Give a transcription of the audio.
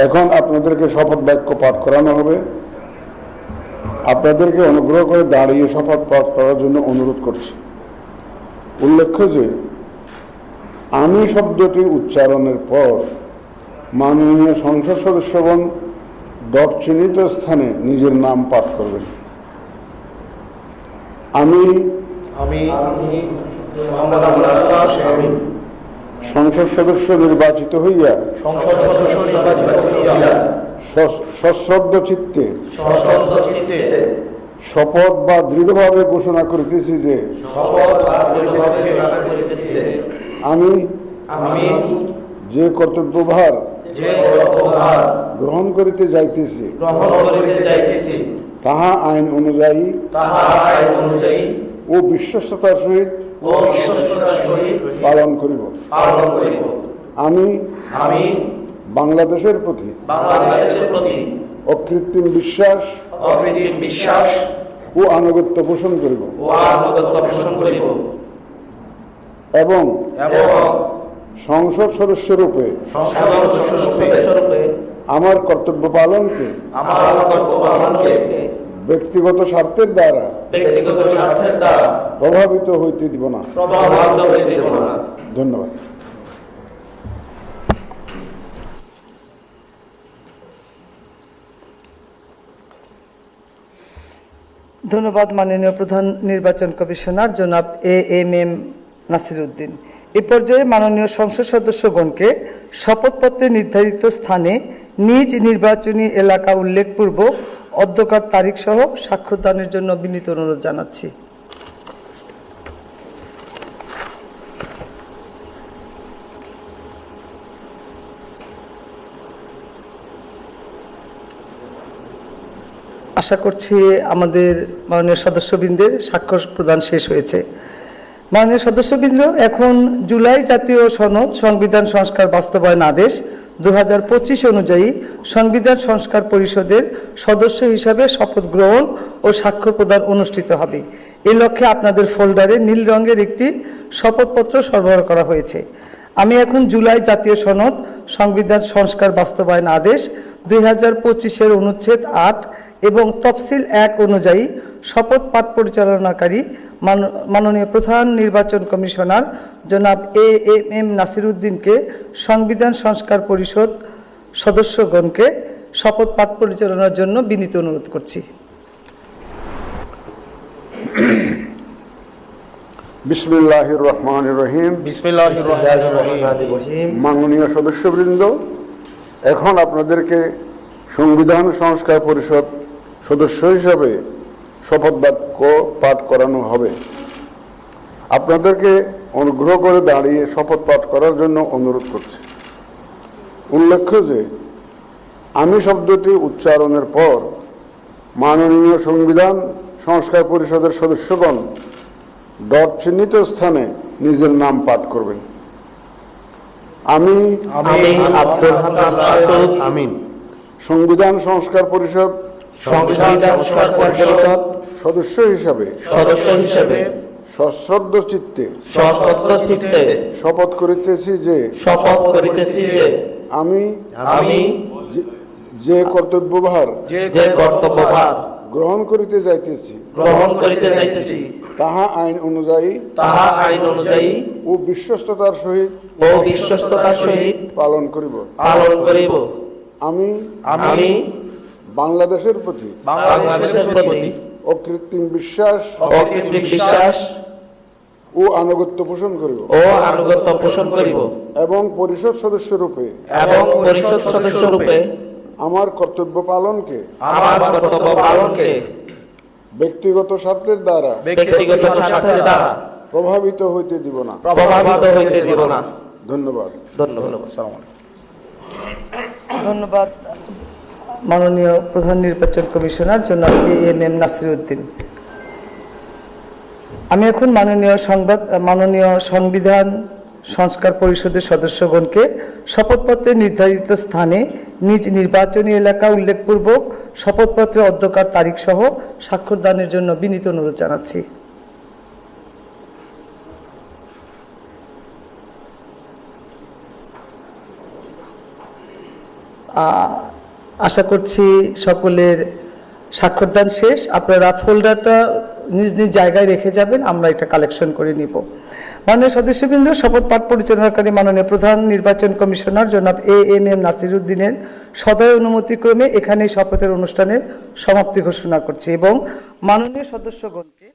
এখন আপনাদেরকে শপথ বাক্য পাঠ করানো হবে। আপনাদেরকে অনুগ্রহ করে দাঁড়িয়ে শপথ পাঠ করার জন্য অনুরোধ করছি। উল্লেখ্য যে আমি শব্দটি উচ্চারণের পর মাননীয় সংসদ সদস্যগণ ডট চিহ্নিত স্থানে নিজের নাম পাঠ করবেন। আমি সংসদ সদস্য নির্বাচিত হইয়া সশ্রদ্ধ চিত্তে শপথ বা দৃঢ়ভাবে ঘোষণা করিতেছি যে আমি যে কর্তব্যভার গ্রহণ করিতে যাইতেছি তাহা আইন অনুযায়ী ও বিশ্বস্ততার সহিত পালন করিব। আমি বাংলাদেশের প্রতি অকৃত্রিম বিশ্বাস ও আনুগত্য পোষণ করিব এবং সংসদ সদস্যরূপে আমার কর্তব্য পালনকে ব্যক্তিগত স্বার্থের দ্বারা প্রভাবিত হইতে দিব না। ধন্যবাদ। ধন্যবাদ মাননীয় প্রধান নির্বাচন কমিশনার জনাব এএমএম নাসির উদ্দিন। এ পর্যায়ে মাননীয় সংসদ সদস্যগণকে শপথপত্রে নির্ধারিত স্থানে নিজ নির্বাচনী এলাকা উল্লেখপূর্বক অধ্যকার তারিখ সহ স্বাক্ষরদানের জন্য বিনীত অনুরোধ জানাচ্ছি। আশা করছি আমাদের মাননীয় সদস্যবৃন্দের স্বাক্ষর প্রদান শেষ হয়েছে। মাননীয় সদস্যবৃন্দ, এখন জুলাই জাতীয় সনদ সংবিধান সংস্কার বাস্তবায়ন আদেশ 2025 অনুযায়ী সংবিধান সংস্কার পরিষদের সদস্য হিসাবে শপথ গ্রহণ ও স্বাক্ষর প্রদান অনুষ্ঠিত হবে। এই লক্ষ্যে আপনাদের ফোল্ডারে নীল রঙের একটি শপথপত্র সরবরাহ করা হয়েছে। আমি এখন জুলাই জাতীয় সনদ সংবিধান সংস্কার বাস্তবায়ন আদেশ 2025-এর অনুচ্ছেদ 8 এবং তফসিল 1 অনুযায়ী শপথ পাঠ পরিচালনাকারী মাননীয় প্রধান নির্বাচন কমিশনার জনাব এএমএম নাসির উদ্দিনকে সংবিধান সংস্কার পরিষদ সদস্যগণকে শপথ পাঠ পরিচালনার জন্য বিনীত অনুরোধ করছি। বিসমিল্লাহির রহমানির রহিম। মাননীয় সদস্যবৃন্দ, এখন আপনাদেরকে সংবিধান সংস্কার পরিষদ সদস্য হিসাবে শপথ বাক্য পাঠ করানো হবে। আপনাদেরকে অনুগ্রহ করে দাঁড়িয়ে শপথ পাঠ করার জন্য অনুরোধ করছি। উল্লেখ্য যে আমি শব্দটি উচ্চারণের পর মাননীয় সংবিধান সংস্কার পরিষদের সদস্যগণ ডট চিহ্নিত স্থানে নিজের নাম পাঠ করবেন। আমি সংবিধান সংস্কার পরিষদ সদস্য হিসাবে সশ্রদ্ধ চিত্তে শপথ করিতেছি যে আমি যে কর্তব্যভার গ্রহণ করিতে যাইতেছি তাহা আইন অনুযায়ী ও বিশ্বস্ততার সহিত পালন করিব। আমি বাংলাদেশের প্রতি অকৃত্রিম বিশ্বাস ও আনুগত্য পোষণ করিব এবং পরিষদ সদস্য রূপে আমার কর্তব্য পালনকে ব্যক্তিগত স্বার্থের দ্বারা প্রভাবিত হইতে দিব না। ধন্যবাদ। ধন্যবাদ মাননীয় প্রধান নির্বাচন কমিশনার জনাব এএমএম নাসির উদ্দিন। আমি এখন মাননীয় সংবিধান সংস্কার পরিষদের সদস্যগণকে শপথপত্রে নির্ধারিত স্থানে নিজ নির্বাচনী এলাকা উল্লেখপূর্বক শপথপত্রের অধ্যকার তারিখ সহ স্বাক্ষরদানের জন্য বিনীত অনুরোধ জানাচ্ছি। আশা করছি সকলের স্বাক্ষরদান শেষ। আপনারা ফোল্ডারটা নিজ নিজ জায়গায় রেখে যাবেন, আমরা এটা কালেকশন করে নিব। মাননীয় সদস্যবৃন্দ, শপথ পাঠ পরিচালনাকারী মাননীয় প্রধান নির্বাচন কমিশনার জনাব এএমএম নাসিরউদ্দিনের সদয় অনুমতিক্রমে এখানেই শপথের অনুষ্ঠানের সমাপ্তি ঘোষণা করছি এবং মাননীয় সদস্যগণকে